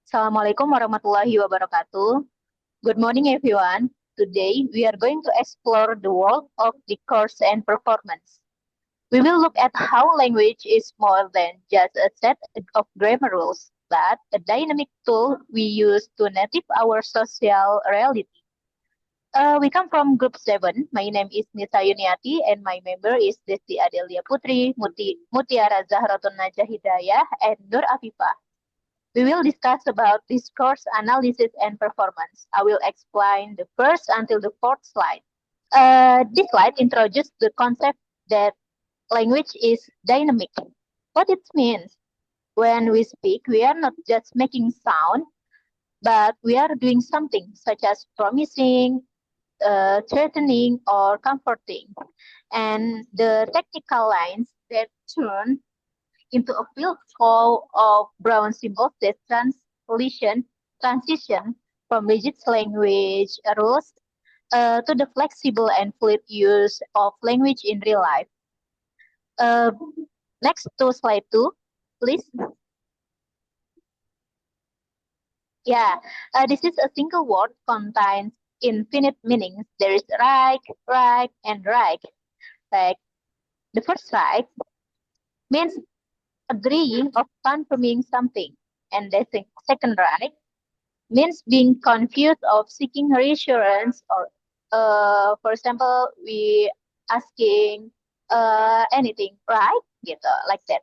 Assalamualaikum warahmatullahi wabarakatuh. Good morning, everyone. Today, we are going to explore the world of discourse and performance. We will look at how language is more than just a set of grammar rules, but a dynamic tool we use to native our social reality. We come from Group 7. My name is Nisa Yuniati, and my member is Desti Adelia Putri, Mutiara Zahratun Najah Hidayah, and Nur Afifah. We will discuss about discourse analysis and performance. I will explain the first until the fourth slide. This slide introduces the concept that language is dynamic. What it means when we speak, we are not just making sound, but we are doing something such as promising, threatening, or comforting. And the technical lines that turn into a field full of brown symbols that transition from rigid language rules to the flexible and fluid use of language in real life. Uh, Next to slide 2, please. Yeah, this is a single word contains infinite meanings. There is right, and right. Like the first right means agreeing or confirming something, and the second right means being confused of seeking reassurance or for example we asking anything right gitu like that.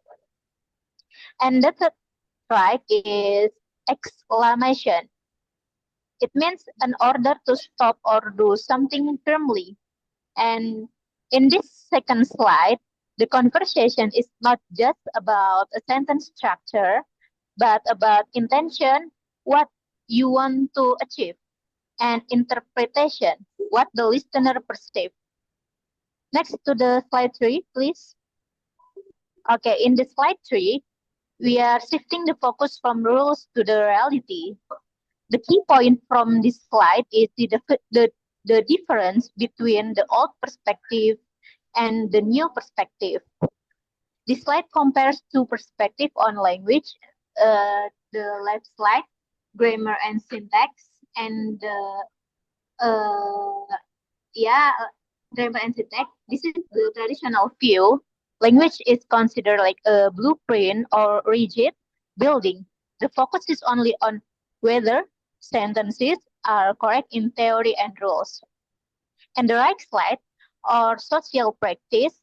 And the third right is exclamation. It means an order to stop or do something firmly. And in this second slide, the conversation is not just about a sentence structure but about intention, what you want to achieve, and interpretation, what the listener perceives. Next to the slide 3, please. Okay, in the slide 3, we are shifting the focus from rules to the reality. The key point from this slide is the difference between the old perspective and the new perspective. This slide compares two perspectives on language. The left slide, grammar and syntax, and uh, yeah, grammar and syntax. This is the traditional view. Language is considered like a blueprint or rigid building. The focus is only on whether sentences are correct in theory and rules. And the right slide, or social practice,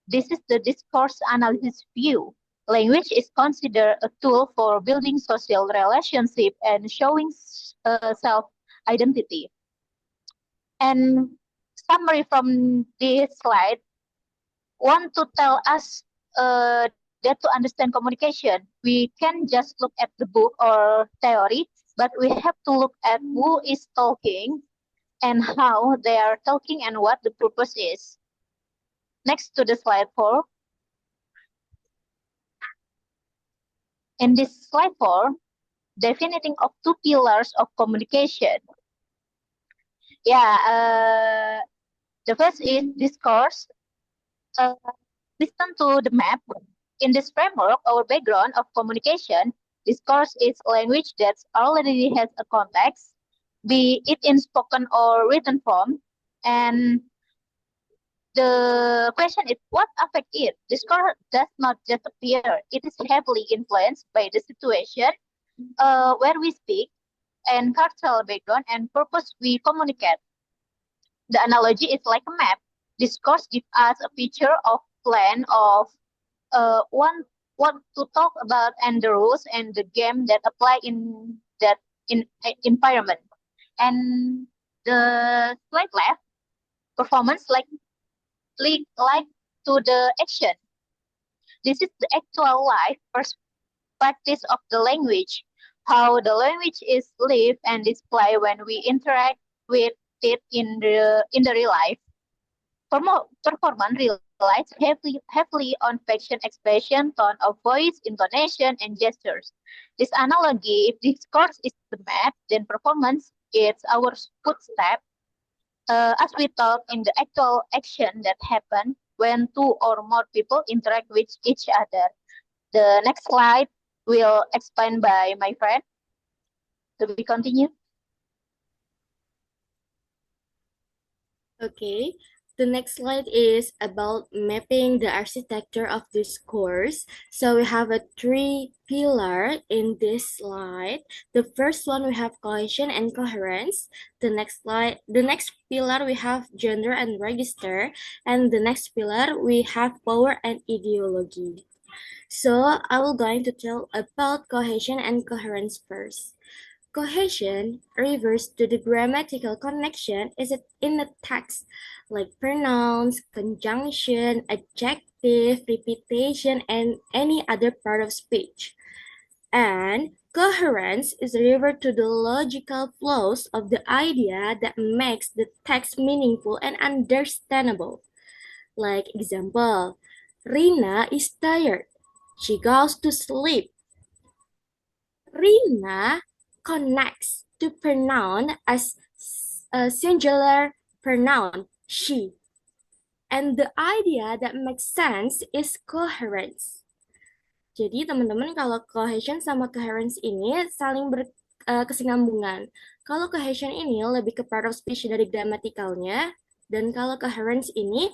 this is the discourse analysis view. Language is considered a tool for building social relationship and showing self-identity. And summary from this slide want to tell us that to understand communication, we can just look at the book or theory, but we have to look at who is talking and how they are talking and what the purpose is. Next to the slide 4. In this slide 4, definiting of two pillars of communication. Yeah, the first is discourse. Uh, Listen to the map. In this framework, our background of communication, discourse is language that already has a context, be it in spoken or written form. And the question is what affect it? Discourse does not just appear. It is heavily influenced by the situation where we speak and cultural background and purpose we communicate. The analogy is like a map. Discourse gives us a picture of plan of one what to talk about and the rules and the game that apply in that environment. And the slide left, performance like to the action. This is the actual life practice of the language, how the language is lived and displayed when we interact with it in the real life. Performance relies heavily on facial expression, tone of voice, intonation, and gestures. This analogy, if discourse is the map, then performance is our footstep as we talk in the actual action that happen when two or more people interact with each other. The next slide will explain by my friend. To be continued. Okay, the next slide is about mapping the architecture of this course. So we have a three pillar in this slide. The first one we have cohesion and coherence. The next pillar we have gender and register, and the next pillar we have power and ideology. So I will going to tell about cohesion and coherence first. Cohesion refers to the grammatical connection in a text, like pronouns, conjunction, adjective, repetition, and any other part of speech. And coherence is referred to the logical flows of the idea that makes the text meaningful and understandable. Like example, Rina is tired. She goes to sleep. Rina connects to pronoun as a singular pronoun, she. And the idea that makes sense is coherence. Jadi teman-teman kalau cohesion sama coherence ini saling berkesinambungan. Kalau cohesion ini lebih ke part of speech dari gramatikalnya, dan kalau coherence ini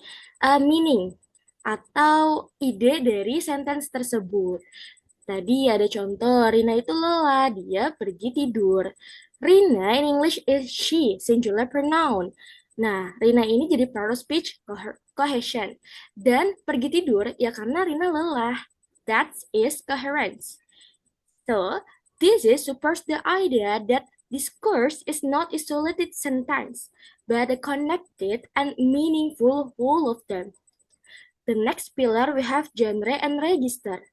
meaning atau ide dari sentence tersebut. Tadi ada contoh, Rina itu lelah, dia pergi tidur. Rina in English is she, singular pronoun. Nah, Rina ini jadi part of speech cohesion. Dan pergi tidur ya karena Rina lelah. That is coherence. So, this is supports the idea that discourse is not isolated sentence, but a connected and meaningful whole of them. The next pillar we have genre and register.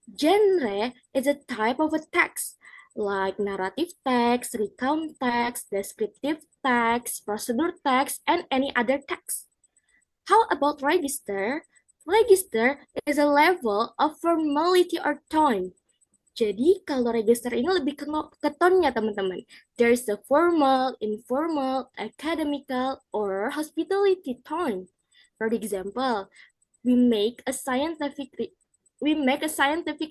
Genre is a type of a text, like narrative text, recount text, descriptive text, procedure text, and any other text. How about register? Register is a level of formality or tone. Jadi kalau register ini lebih ke tone-nya teman-teman. There's a formal, informal, academical, or hospitality tone. For example, we make a scientific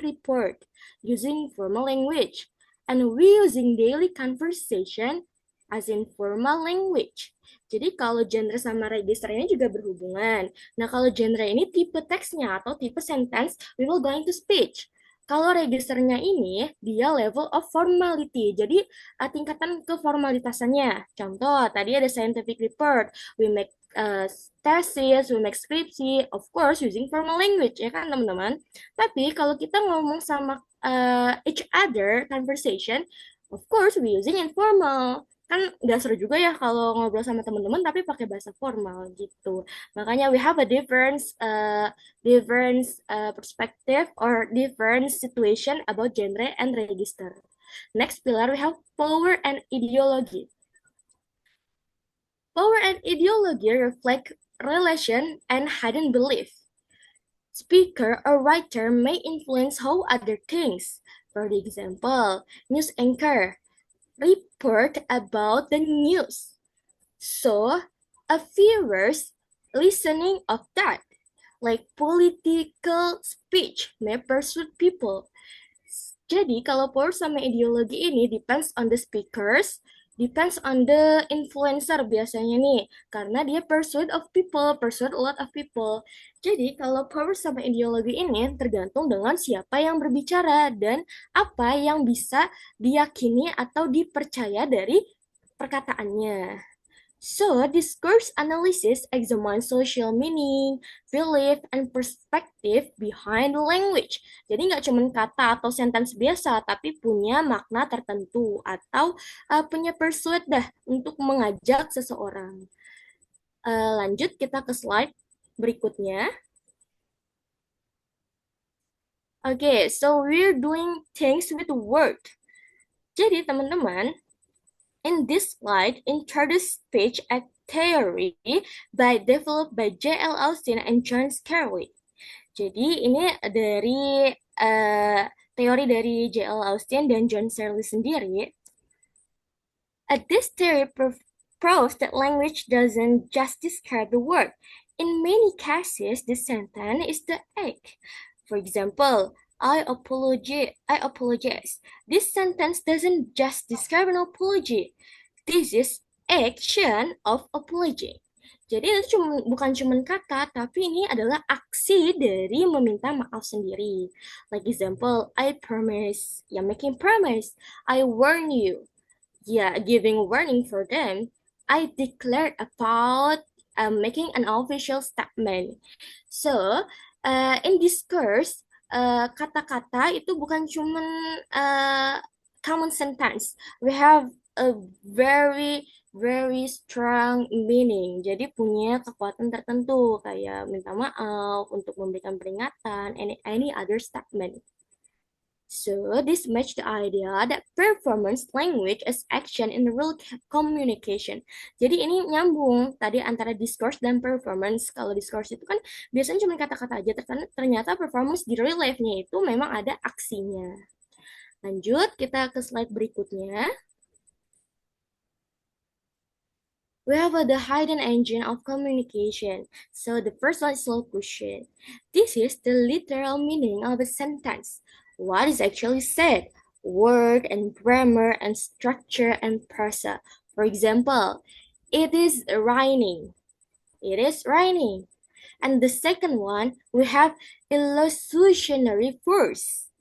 report using formal language, and we using daily conversation as in formal language. Jadi kalau genre sama register ini juga berhubungan. Nah, kalau genre ini tipe teksnya atau tipe sentence, we will going to speech. Kalau registernya ini, dia level of formality. Jadi, tingkatan keformalitasannya. Contoh, tadi ada scientific report. We make thesis, we make skripsi, of course using formal language, ya kan teman-teman? Tapi kalau kita ngomong sama each other conversation, of course we using informal. Kan nggak seru juga ya kalau ngobrol sama teman-teman tapi pakai bahasa formal gitu. Makanya we have a different perspective or different situation about genre and register. Next pillar we have power and ideology. Power and ideology reflect relation and hidden belief. Speaker or writer may influence how other things. For example, news anchor report about the news. So, a viewers listening of that, like political speech, may persuade people. Jadi, kalau power sama ideologi ini depends on the speakers, depends on the influencer biasanya nih. Karena dia persuade of people, persuade a lot of people. Jadi, kalau power sama ideologi ini tergantung dengan siapa yang berbicara dan apa yang bisa diyakini atau dipercaya dari perkataannya. So, discourse analysis examines social meaning, belief, and perspective behind the language. Jadi nggak cuma kata atau sentence biasa, tapi punya makna tertentu atau punya persuade dah untuk mengajak seseorang. Lanjut kita ke slide berikutnya. Okay, so we're doing things with word. Jadi teman-teman, in this slide, introduce speech as theory developed by J.L. Austin and John Scarlett. Jadi ini dari teori dari J.L. Austin dan John Scarlett sendiri. This theory proves that language doesn't just describe the word. In many cases, the sentence is the egg. For example, I apologize. This sentence doesn't just describe an apology. This is action of apology. Jadi itu bukan cuma kata, tapi ini adalah aksi dari meminta maaf sendiri. Like example, I promise. Ya, making promise. I warn you. Yeah, giving warning for them. I declared about making an official statement. So, in discourse, kata-kata itu bukan cuman common sentence. We have a very very strong meaning. Jadi punya kekuatan tertentu kayak minta maaf, untuk memberikan peringatan, any other statement. So this match the idea that performance language is action in real communication. Jadi ini nyambung tadi antara discourse dan performance. Kalau discourse itu kan biasanya cuma kata-kata aja, ternyata performance di real life-nya itu memang ada aksinya. Lanjut, kita ke slide berikutnya. We have the hidden engine of communication. So the first one is locution. This is the literal meaning of a sentence. What is actually said, word and grammar and structure and prosa. For example, it is raining. It is raining. And the second one, we have illusionary force.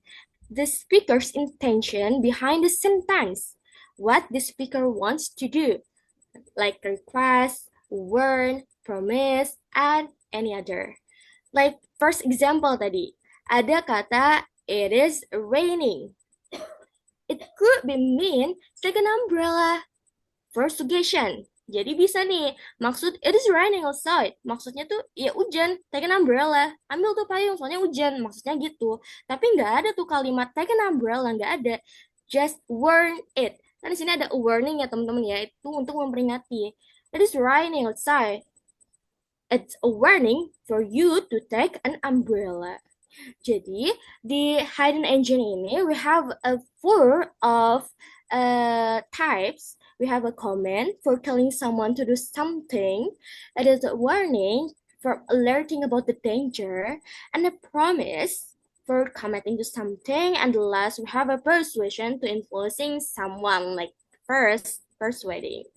The speaker's intention behind the sentence. What the speaker wants to do, like request, warn, promise, and any other. Like first example tadi, ada kata it is raining. It could be mean take an umbrella. First suggestion. Jadi bisa nih, maksud it is raining outside. Maksudnya tuh ya hujan, take an umbrella. Ambil tuh payung, soalnya hujan. Maksudnya gitu. Tapi nggak ada tuh kalimat take an umbrella, nggak ada. Just warn it. Nah di sini ada a warning ya teman-teman ya, itu untuk memperingati. It is raining outside. It's a warning for you to take an umbrella. Jadi di hidden engine ini we have a four of types. We have a command for telling someone to do something. It is a warning for alerting about the danger, and a promise for committing to something. And the last, we have a persuasion to influencing someone, like first persuading.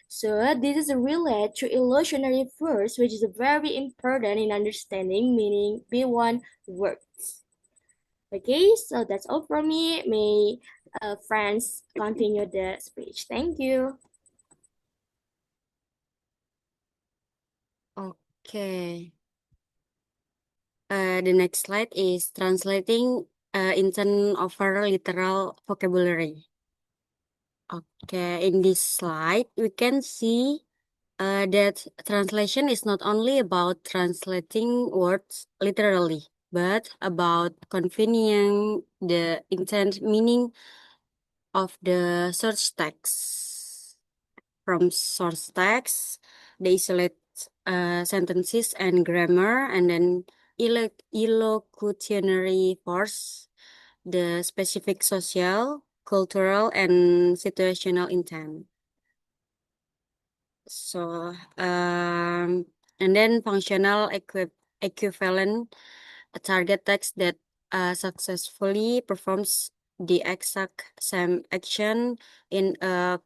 So this is related to illusionary force, which is very important in understanding meaning beyond words. Okay, so that's all from me. May friends continue the speech. Thank you. Okay. The next slide is translating intent over literal vocabulary. Okay, in this slide, we can see that translation is not only about translating words literally, but about conveying the intent meaning of the source text. From source text, they isolate sentences and grammar, and then illocutionary force, the specific social, cultural, and situational intent. So, and then functional equivalent, a target text that successfully performs the exact same action in a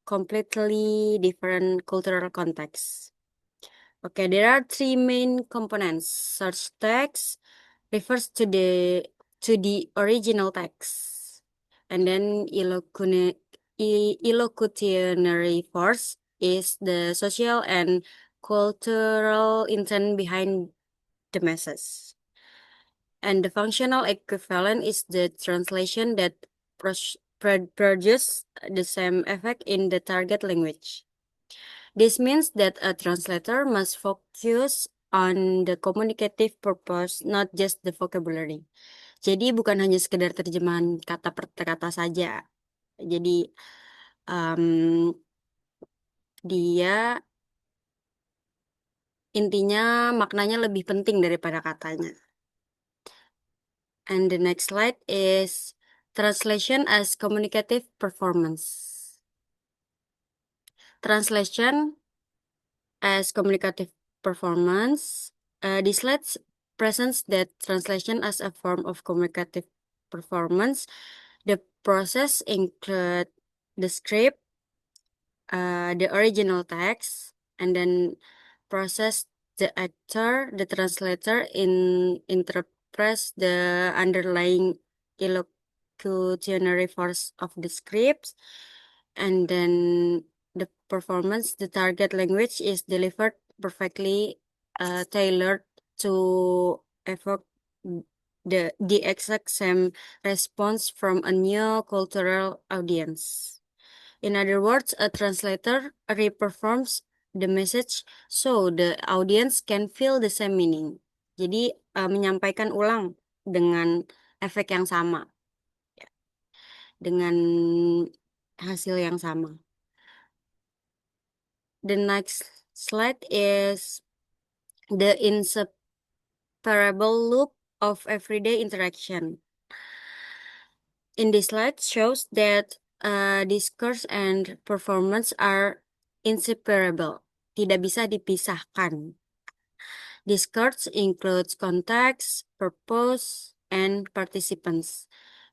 completely different cultural context. Okay, there are three main components. Source text refers to the original text, and then illocutionary force is the social and cultural intent behind the message. And the functional equivalent is the translation that produces the same effect in the target language. This means that a translator must focus on the communicative purpose, not just the vocabulary. Jadi bukan hanya sekedar terjemahan kata per kata saja. Jadi dia intinya maknanya lebih penting daripada katanya. And the next slide is translation as communicative performance. Translation as communicative performance. This presents that translation as a form of communicative performance. The process include the script, the original text, and then process the actor, the translator interprets the underlying illocutionary force of the script, and then the performance, the target language is delivered perfectly tailored to evoke the exact same response from a new cultural audience. In other words, a translator reperforms the message so the audience can feel the same meaning. Jadi menyampaikan ulang dengan efek yang sama, dengan hasil yang sama. The next slide is the inseparable loop of everyday interaction. In this slide shows that discourse and performance are inseparable, tidak bisa dipisahkan. Discourse includes context, purpose, and participants,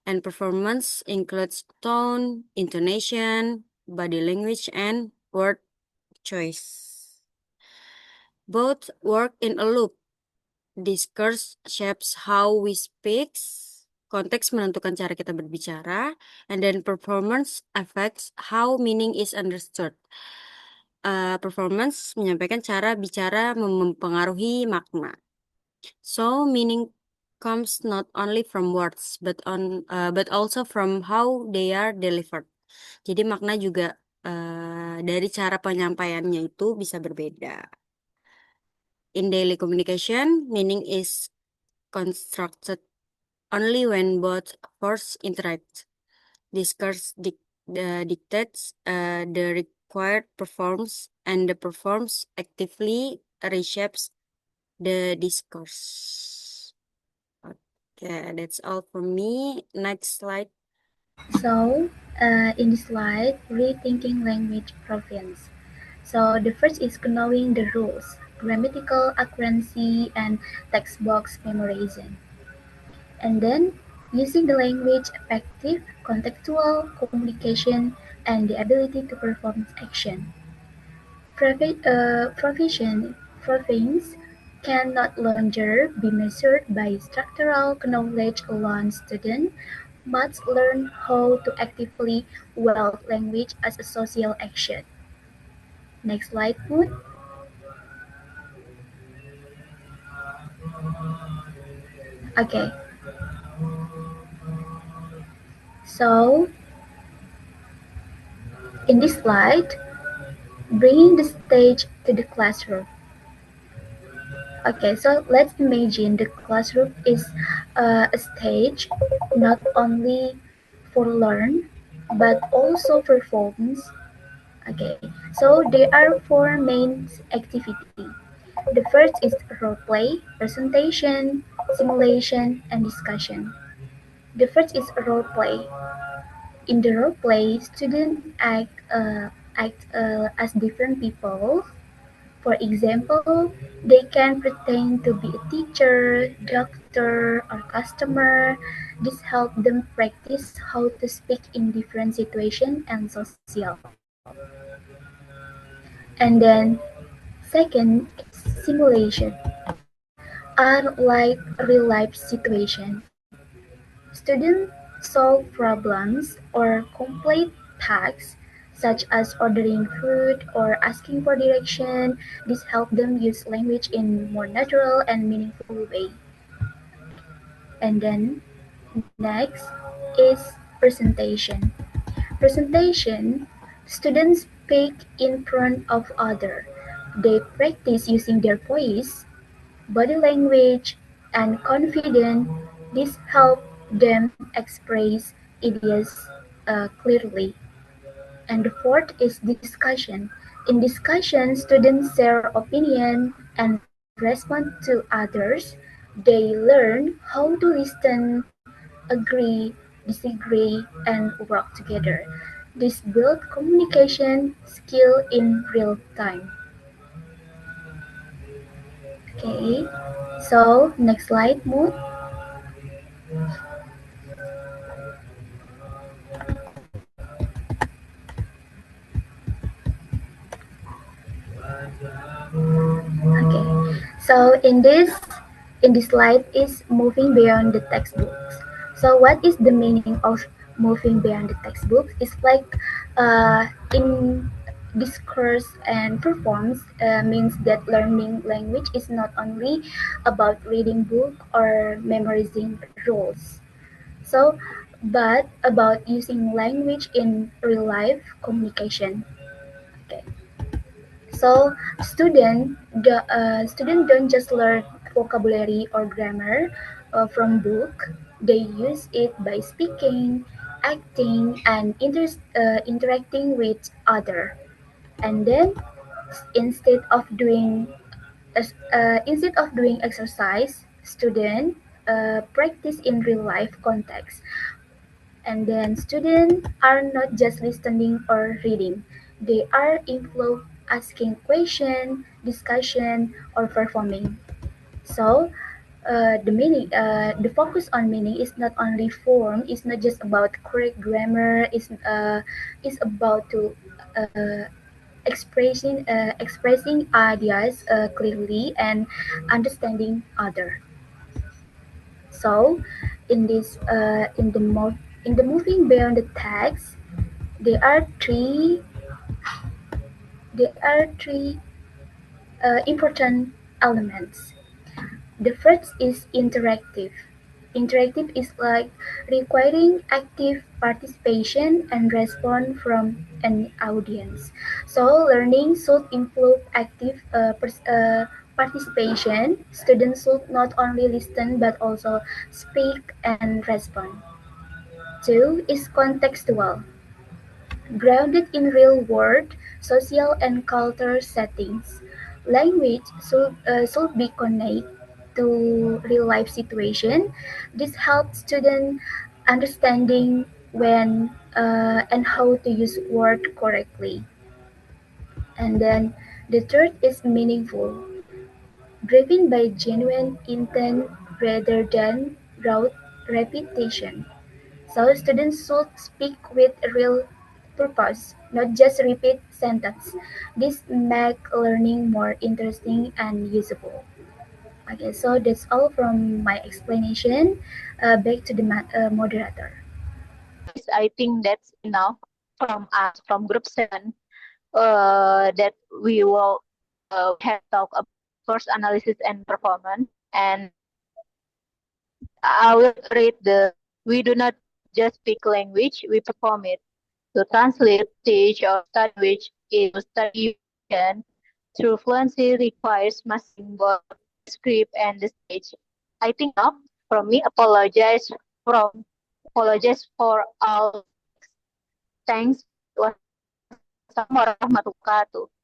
and performance includes tone, intonation, body language, and word choice. Both work in a loop. Discourse shapes how we speak. Konteks menentukan cara kita berbicara, and then performance affects how meaning is understood. Performance menyampaikan cara bicara mempengaruhi makna. So meaning comes not only from words, but also from how they are delivered. Jadi makna juga dari cara penyampaiannya itu bisa berbeda. In daily communication, meaning is constructed only when both forces interact. Discourse dictates the required performance, and the performance actively reshapes the discourse. Okay, that's all from me. Next slide. So, in this slide, rethinking language province. So, the first is knowing the rules, grammatical accuracy, and text box memorization. And then, using the language effective, contextual communication, and the ability to perform action. Proficiency can no longer be measured by structural knowledge alone. Students must learn how to actively wield language as a social action. Next slide, please. Okay. So, in this slide, bringing the stage to the classroom. Okay, so let's imagine the classroom is a stage not only for learn but also for performance. Okay, so there are four main activities. The first is role play, presentation, simulation, and discussion. The first is role play. In the role play, students act as different people. For example, they can pretend to be a teacher, doctor, or customer. This helps them practice how to speak in different situations and social. And then, second, simulation are like real-life situations. Students solve problems or complete tasks such as ordering food or asking for direction. This helps them use language in more natural and meaningful way. And then next is presentation. Presentation, students speak in front of others. They practice using their voice, body language, and confidence. This helps them express ideas clearly. And the fourth is discussion. In discussion, students share opinion and respond to others. They learn how to listen, agree, disagree, and work together. This builds communication skill in real time. Okay. So, next slide, Mood. Okay. So in this slide is moving beyond the textbooks. So what is the meaning of moving beyond the textbooks? It's like in discourse and performance means that learning language is not only about reading book or memorizing rules. So, but about using language in real life communication. Okay. So student don't just learn vocabulary or grammar from book. They use it by speaking, acting, and interacting with other. And then instead of doing instead of doing exercise, student practice in real life context. And then students are not just listening or reading. They are involved asking question, discussion, or performing. So the focus on meaning is not only form. It's not just about correct grammar. It's about to uh, expressing ideas clearly and understanding other. So in the moving beyond the text, there are three important elements. The first is interactive. Interactive is like requiring active participation and response from an audience. So learning should include active participation. Students should not only listen but also speak and respond. Two is contextual, grounded in real-world social and cultural settings. Language should be connected to real-life situation. This helps students understanding when and how to use word correctly. And then the third is meaningful, driven by genuine intent rather than rote repetition. So students should speak with real purpose, not just repeat sentence. This make learning more interesting and usable. Okay, so that's all from my explanation. Back to the moderator. Guys, I think that's enough from us from group 7 that we will have talk about first analysis and performance. And I will read we do not just speak language, we perform it. To translate, teach, or study language is to study emotion. True fluency requires mastering both the script and the stage. I think enough from me. Apologize for all. Thanks. Wassalamualaikum warahmatullahi wabarakatuh.